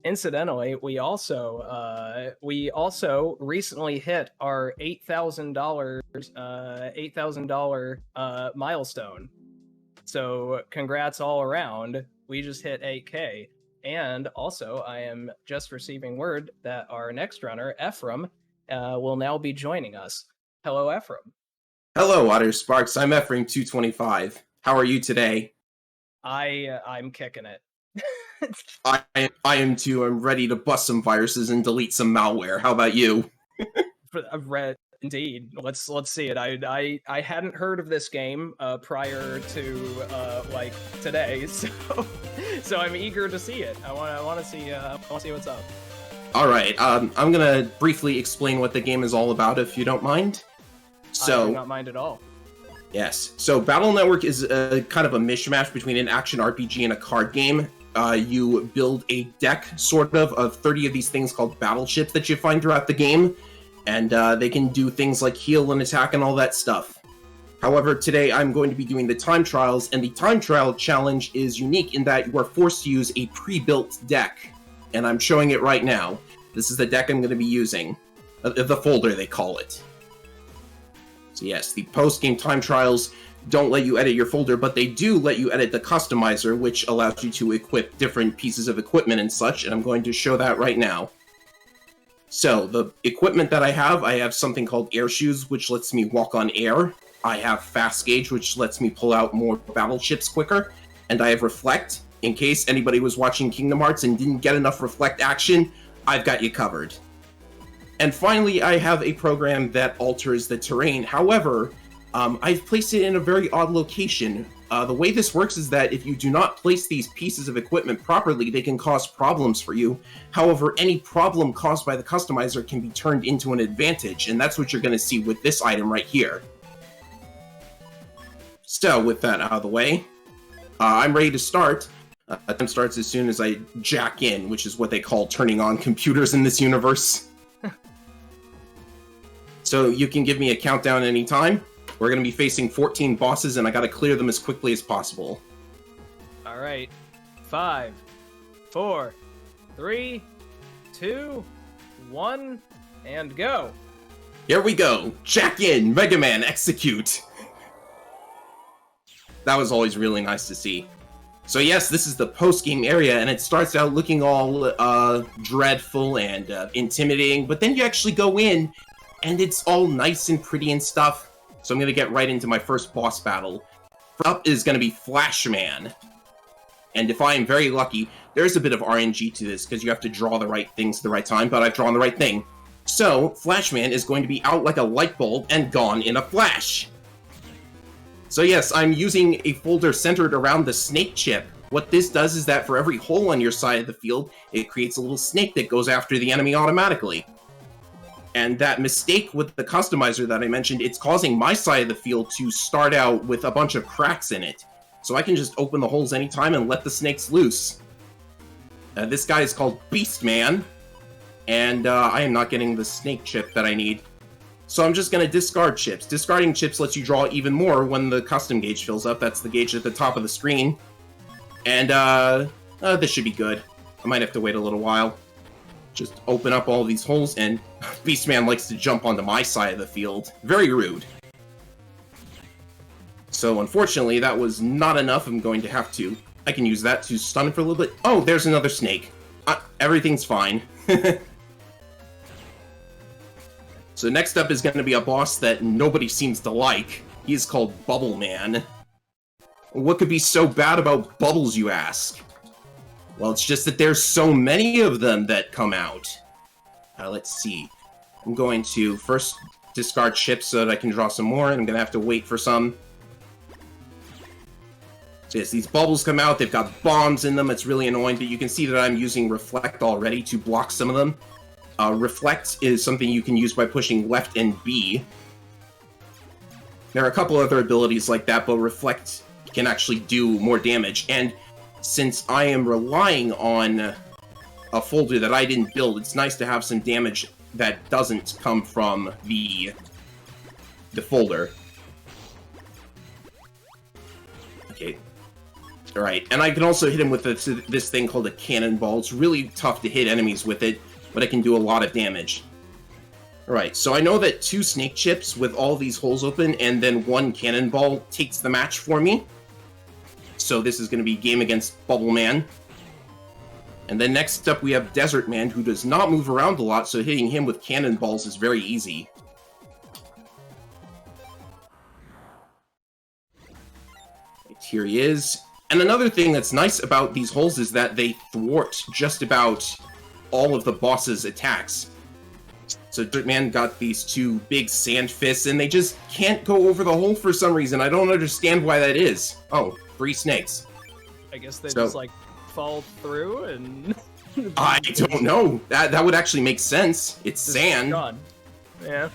Incidentally, we also recently hit our $8,000 milestone. So congrats all around. We just hit 8K. And also, I am just receiving word that our next runner, Ephraim, will now be joining us. Hello, Ephraim. Hello, ottersparx. I'm Ephraim225. How are you today? I'm kicking it. I am too. I'm ready to bust some viruses and delete some malware. How about you? I've read indeed. Let's see it. I hadn't heard of this game prior to like today, so I'm eager to see it. I want to see what's up. All right. I'm gonna briefly explain what the game is all about, if you don't mind. I do not mind at all. Yes. So Battle Network is a kind of a mishmash between an action RPG and a card game. You build a deck, sort of 30 of these things called battleships that you find throughout the game, and they can do things like heal and attack and all that stuff. However, today I'm going to be doing the time trials, and the time trial challenge is unique in that you are forced to use a pre-built deck, and I'm showing it right now. This is the deck I'm going to be using. The folder, they call it. So yes, the post-game time trials don't let you edit your folder, but they do let you edit the customizer, which allows you to equip different pieces of equipment and such, and I'm going to show that right now. So, the equipment that I have something called air shoes, which lets me walk on air. I have fast gauge, which lets me pull out more battleships quicker, and I have reflect. In case anybody was watching Kingdom Hearts and didn't get enough reflect action, I've got you covered. And finally, I have a program that alters the terrain. However, I've placed it in a very odd location. The way this works is that if you do not place these pieces of equipment properly, they can cause problems for you. However, any problem caused by the customizer can be turned into an advantage, and that's what you're going to see with this item right here. So, with that out of the way, I'm ready to start. Time starts as soon as I jack in, which is what they call turning on computers in this universe. So you can give me a countdown anytime. We're going to be facing 14 bosses, and I got to clear them as quickly as possible. All right. 5, 4, 3, 2, 1, and go. Here we go. Jack in. Mega Man, execute. That was always really nice to see. So yes, this is the post-game area, and it starts out looking all dreadful and intimidating, but then you actually go in, and it's all nice and pretty and stuff. So I'm going to get right into my first boss battle. First up is going to be Flashman. And if I am very lucky, there's a bit of RNG to this, because you have to draw the right things at the right time, but I've drawn the right thing. So, Flashman is going to be out like a light bulb and gone in a flash. So yes, I'm using a folder centered around the snake chip. What this does is that for every hole on your side of the field, it creates a little snake that goes after the enemy automatically. And that mistake with the customizer that I mentioned, it's causing my side of the field to start out with a bunch of cracks in it. So I can just open the holes anytime and let the snakes loose. This guy is called Beastman, and I am not getting the snake chip that I need. So I'm just going to discard chips. Discarding chips lets you draw even more when the custom gauge fills up. That's the gauge at the top of the screen. And this should be good. I might have to wait a little while. Just open up all these holes, and Beastman likes to jump onto my side of the field. Very rude. So unfortunately, that was not enough. I'm going to have to... I can use that to stun him for a little bit. Oh, there's another snake. Everything's fine. So next up is going to be a boss that nobody seems to like. He is called Bubble Man. What could be so bad about bubbles, you ask? Well, it's just that there's so many of them that come out. Let's see. I'm going to first discard chips so that I can draw some more, and I'm going to have to wait for some. So yes, these bubbles come out, they've got bombs in them, it's really annoying, but you can see that I'm using Reflect already to block some of them. Reflect is something you can use by pushing left and B. There are a couple other abilities like that, but Reflect can actually do more damage, and since I am relying on a folder that I didn't build, it's nice to have some damage that doesn't come from the folder. Okay. Right, and I can also hit him with this thing called a cannonball. It's really tough to hit enemies with it, but it can do a lot of damage. Alright, so I know that 2 snake chips with all these holes open and then 1 cannonball takes the match for me. So this is going to be game against Bubble Man. And then next up we have Desert Man, who does not move around a lot, so hitting him with cannonballs is very easy. Right, here he is. And another thing that's nice about these holes is that they thwart just about all of the boss's attacks. So Dirt Man got these 2 big sand fists, and they just can't go over the hole for some reason. I don't understand why that is. Oh, 3 snakes. I guess they just, like, fall through and... I don't know. That would actually make sense. It's sand. Gone. Yeah.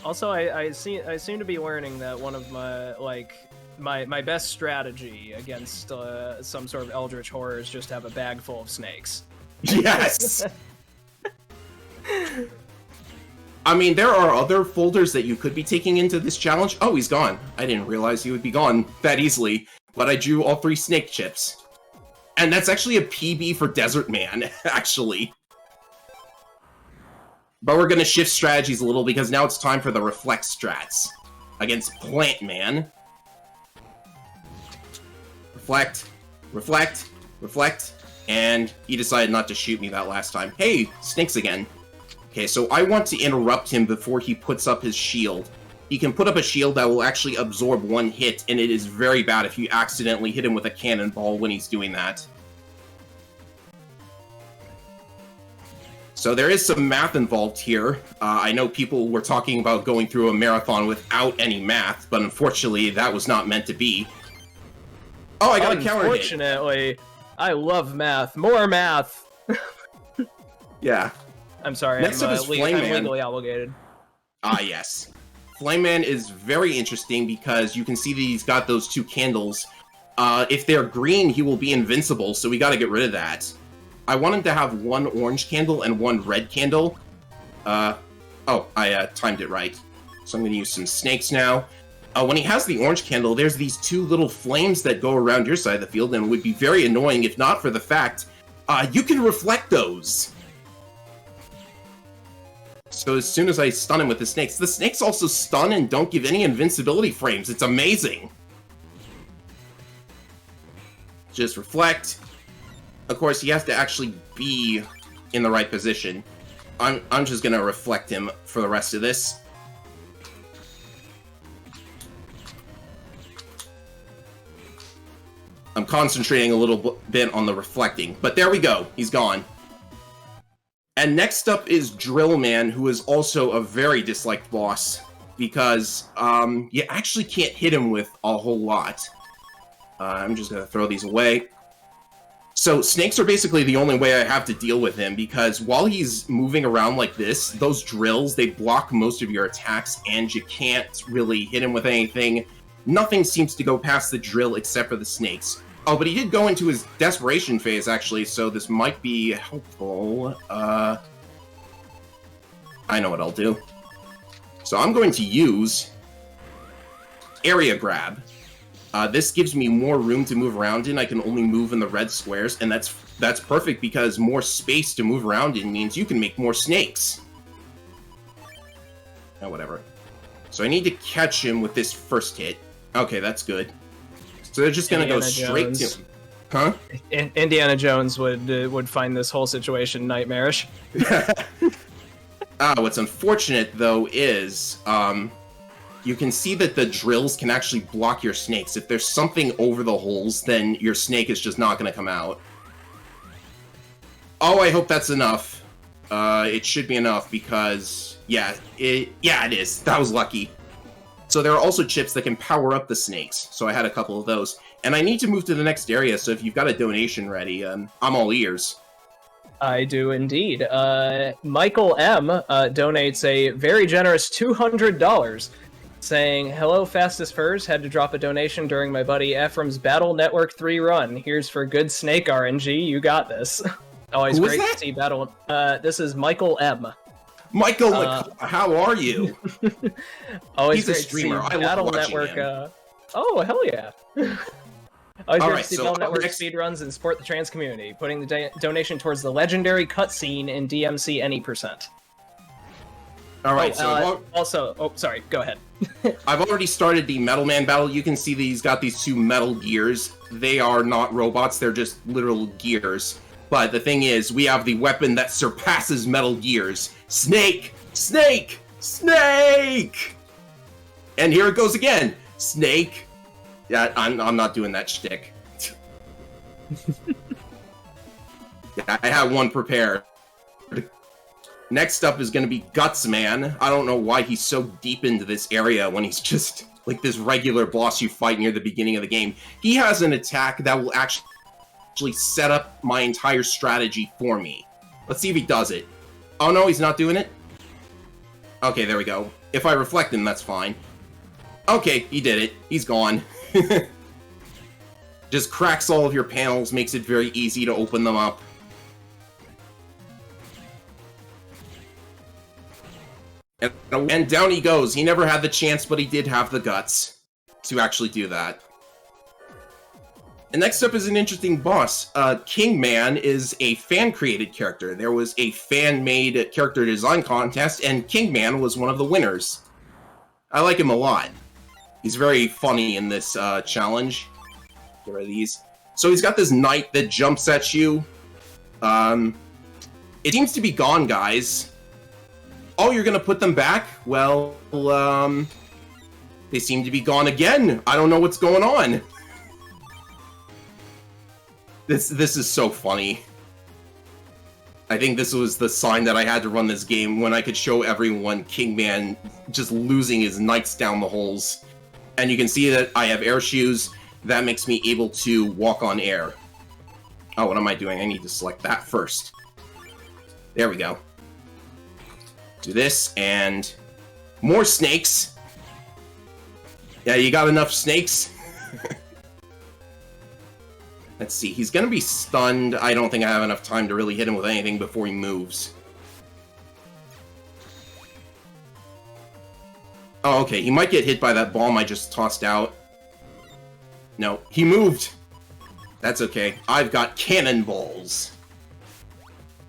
Also, I seem to be learning that one of my, like... My best strategy against some sort of eldritch horror is just have a bag full of snakes. Yes! I mean, there are other folders that you could be taking into this challenge. Oh, he's gone. I didn't realize he would be gone that easily, but I drew all 3 snake chips. And that's actually a PB for Desert Man, actually. But we're going to shift strategies a little because now it's time for the Reflect strats against Plant Man. Reflect, reflect, reflect, and he decided not to shoot me that last time. Hey, snakes again. Okay, so I want to interrupt him before he puts up his shield. He can put up a shield that will actually absorb 1 hit, and it is very bad if you accidentally hit him with a cannonball when he's doing that. So there is some math involved here. I know people were talking about going through a marathon without any math, but unfortunately that was not meant to be. Oh, I got a counter hit. Unfortunately, I love math. More math! Yeah. I'm sorry, Next up is Flame I'm Man. legally obligated. Ah, yes. Flame Man is very interesting because you can see that he's got those 2 candles. If they're green, he will be invincible, so we gotta get rid of that. I want him to have 1 orange candle and 1 red candle. Oh, I timed it right. So I'm gonna use some snakes now. When he has the orange candle, there's these 2 little flames that go around your side of the field, and it would be very annoying if not for the fact you can reflect those. So as soon as I stun him with the snakes also stun and don't give any invincibility frames. It's amazing. Just reflect. Of course, he has to actually be in the right position. I'm just gonna reflect him for the rest of this. I'm concentrating a little bit on the reflecting, but there we go. He's gone. And next up is Drill Man, who is also a very disliked boss because you actually can't hit him with a whole lot. I'm just gonna throw these away. So snakes are basically the only way I have to deal with him because while he's moving around like this, those drills, they block most of your attacks and you can't really hit him with anything. Nothing seems to go past the drill except for the snakes. Oh, but he did go into his desperation phase, actually, so this might be helpful. I know what I'll do. So I'm going to use Area Grab. This gives me more room to move around in. I can only move in the red squares, and that's perfect because more space to move around in means you can make more snakes. Oh, whatever. So I need to catch him with this first hit. Okay, that's good. So they're just gonna go straight to him. Huh? Indiana Jones would find this whole situation nightmarish. What's unfortunate, though, is you can see that the drills can actually block your snakes. If there's something over the holes, then your snake is just not going to come out. Oh, I hope that's enough. It should be enough because, yeah, it is. That was lucky. So there are also chips that can power up the snakes. So I had a couple of those. And I need to move to the next area, so if you've got a donation ready, I'm all ears. I do indeed. Michael M. Donates a very generous $200, saying, "Hello, Fastest Furs. Had to drop a donation during my buddy Ephraim's Battle Network 3 run. Here's for good snake RNG. You got this." Always great to see Battle. This is Michael M. Michael, how are you? Always He's a great streamer. to see I love Battle watching Network. him. Oh, hell yeah. Always here to Alright, see so Bell up Network next- speedruns and support the trans community, putting the donation towards the legendary cutscene in DMC any %. Alright, Sorry, go ahead. I've already started the Metal Man battle. You can see he's got these 2 metal gears. They are not robots, they're just literal gears. But the thing is, we have the weapon that surpasses metal gears. Snake! Snake! Snake! And here it goes again. Snake. Yeah, I'm not doing that shtick. I had one prepared. Next up is going to be Guts Man. I don't know why he's so deep into this area when he's just like this regular boss you fight near the beginning of the game. He has an attack that will actually set up my entire strategy for me. Let's see if he does it. Oh no, he's not doing it? Okay, there we go. If I reflect him, that's fine. Okay, he did it. He's gone. Just cracks all of your panels, makes it very easy to open them up. And down he goes. He never had the chance, but he did have the guts to actually do that. And next up is an interesting boss. Kingman is a fan-created character. There was a fan-made character design contest, and Kingman was one of the winners. I like him a lot. He's very funny in this challenge. Get rid of these. So he's got this knight that jumps at you. It seems to be gone, guys. Oh, you're gonna put them back? Well, they seem to be gone again. I don't know what's going on. This is so funny. I think this was the sign that I had to run this game when I could show everyone Kingman just losing his knights down the holes. And you can see that I have air shoes. That makes me able to walk on air. Oh, what am I doing? I need to select that first. There we go. Do this, and more snakes. Yeah, you got enough snakes? Let's see, he's gonna be stunned. I don't think I have enough time to really hit him with anything before he moves. Oh, okay, he might get hit by that bomb I just tossed out. No, he moved! That's okay. I've got cannonballs.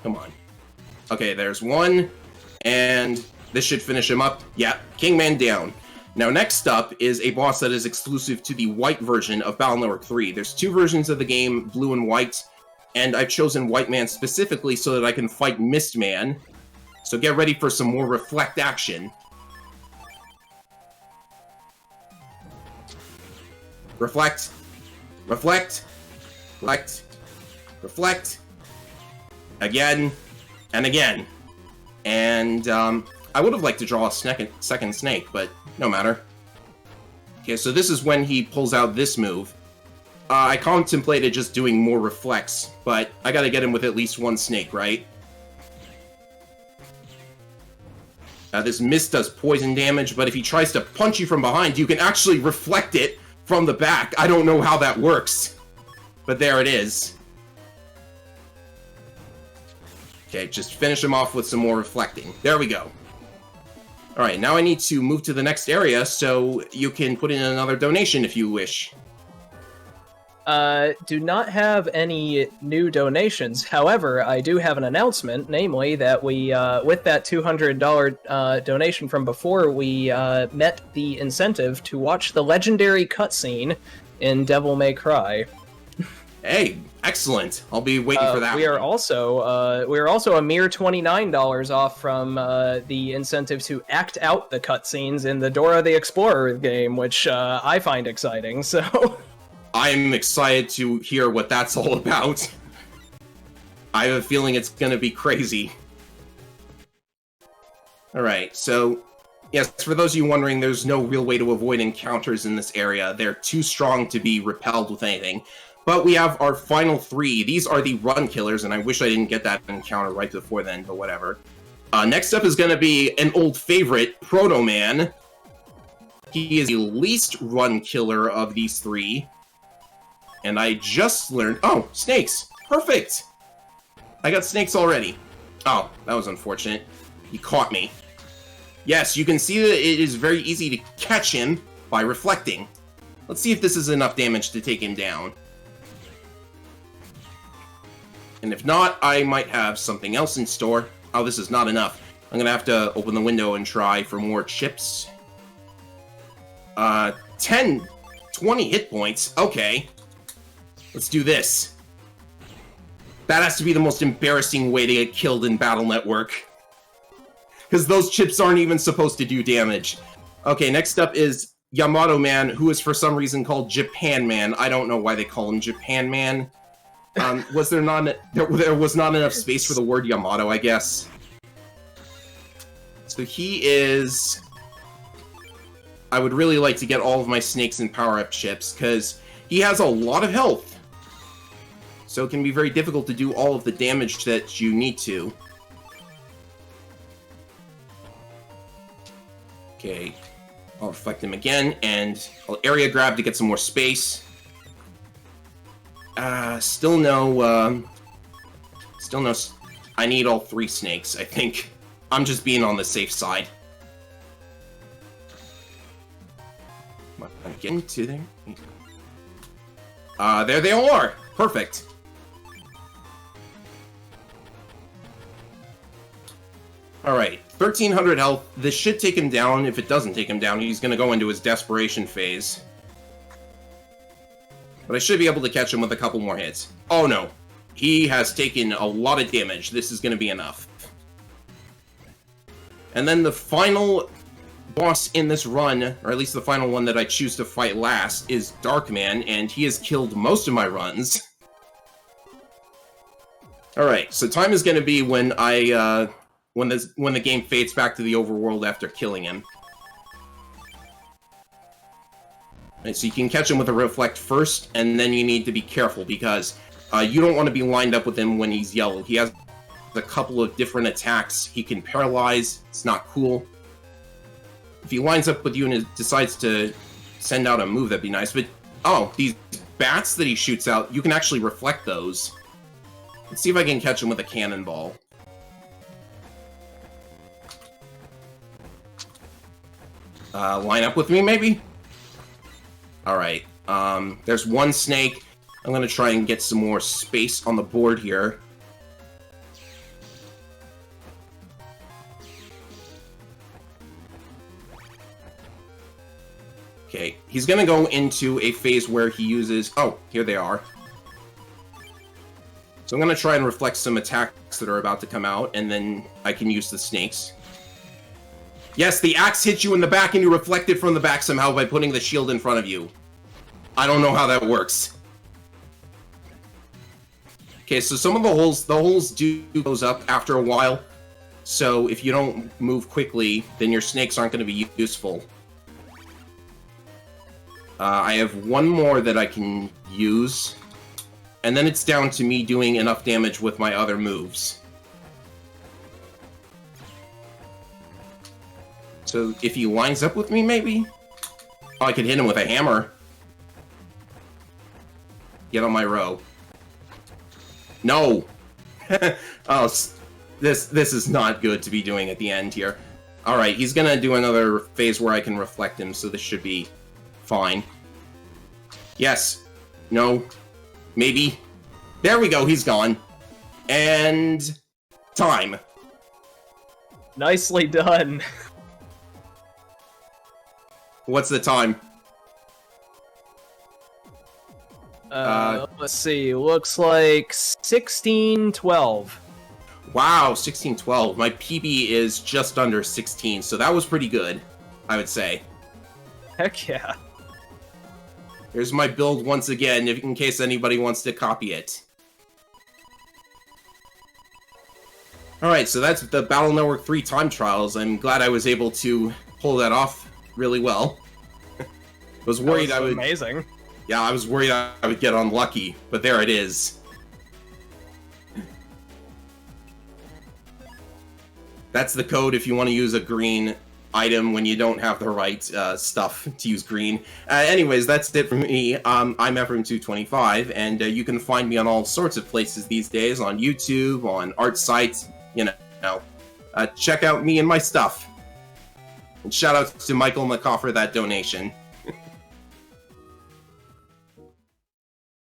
Come on. Okay, there's one. And this should finish him up. Yeah, Kingman down. Now next up is a boss that is exclusive to the white version of Battle Network 3. There's 2 versions of the game, blue and white, and I've chosen White Man specifically so that I can fight Mist Man. So get ready for some more reflect action. Reflect. Reflect. Reflect. Reflect. Again. And again. And, I would have liked to draw a second snake, but no matter. Okay, so this is when he pulls out this move. I contemplated just doing more reflects, but I gotta get him with at least 1 snake, right? This mist does poison damage, but if he tries to punch you from behind, you can actually reflect it from the back. I don't know how that works, but there it is. Okay, just finish him off with some more reflecting. There we go. Alright, now I need to move to the next area, so you can put in another donation if you wish. Do not have any new donations. However, I do have an announcement, namely that we, with that $200 donation from before, we met the incentive to watch the legendary cutscene in Devil May Cry. Hey, excellent. I'll be waiting for that. We are also a mere $29 off from the incentive to act out the cutscenes in the Dora the Explorer game, which I find exciting. So I'm excited to hear what that's all about. I have a feeling it's gonna be crazy. Alright, so yes, for those of you wondering, there's no real way to avoid encounters in this area. They're too strong to be repelled with anything. But we have our final 3. These are the run killers, and I wish I didn't get that encounter right before then, but whatever. Next up is going to be an old favorite, Proto Man. He is the least run killer of these 3. And I just learned... Oh, snakes! Perfect! I got snakes already. Oh, that was unfortunate. He caught me. Yes, you can see that it is very easy to catch him by reflecting. Let's see if this is enough damage to take him down. And if not, I might have something else in store. Oh, this is not enough. I'm gonna have to open the window and try for more chips. 10, 20 hit points. Okay. Let's do this. That has to be the most embarrassing way to get killed in Battle Network. Because those chips aren't even supposed to do damage. Okay, next up is Yamato Man, who is for some reason called Japan Man. I don't know why they call him Japan Man. Was there not... There was not enough space for the word Yamato, I guess. So he is... I would really like to get all of my snakes and power-up chips, because he has a lot of health. So it can be very difficult to do all of the damage that you need to. Okay, I'll reflect him again, and I'll area grab to get some more space. Still no, I need all 3 snakes, I think. I'm just being on the safe side. I'm getting to there. There they all are! Perfect. Alright, 1300 health. This should take him down. If it doesn't take him down, he's gonna go into his desperation phase. But I should be able to catch him with a couple more hits. Oh no. He has taken a lot of damage. This is gonna be enough. And then the final boss in this run, or at least the final one that I choose to fight last, is Darkman, and he has killed most of my runs. Alright, so time is gonna be when I, when the game fades back to the overworld after killing him. Right, so you can catch him with a reflect first, and then you need to be careful because you don't want to be lined up with him when he's yellow. He has a couple of different attacks. He can paralyze. It's not cool. If he lines up with you and decides to send out a move, that'd be nice. But, oh, these bats that he shoots out, you can actually reflect those. Let's see if I can catch him with a cannonball. Line up with me, maybe? Alright, there's one snake. I'm gonna try and get some more space on the board here. Okay, he's gonna go into a phase where he uses... Oh, here they are. So I'm gonna try and reflect some attacks that are about to come out, and then I can use the snakes. Yes, the axe hits you in the back and you reflect it from the back somehow by putting the shield in front of you. I don't know how that works. Okay, so some of the holes do close up after a while. So if you don't move quickly, then your snakes aren't going to be useful. I have one more that I can use. And then it's down to me doing enough damage with my other moves. So if he lines up with me, maybe? Oh, I could hit him with a hammer. Get on my row. No! Oh, this is not good to be doing at the end here. Alright, he's gonna do another phase where I can reflect him, so this should be fine. Yes. No. Maybe. There we go, he's gone. And... time. Nicely done. What's the time? Let's see. Looks like 16:12. Wow, 16:12. My PB is just under 16, so that was pretty good, I would say. Heck yeah. Here's my build once again, in case anybody wants to copy it. Alright, so that's the Battle Network 3 time trials. I'm glad I was able to pull that off really well. I was worried I would... amazing. Yeah, I was worried I would get unlucky, but there it is. That's the code if you want to use a green item when you don't have the right stuff to use green. Anyways, that's it for me. I'm Ephraim225, and you can find me on all sorts of places these days, on YouTube, on art sites, you know. Check out me and my stuff. And shout out to Michael McCaw for that donation.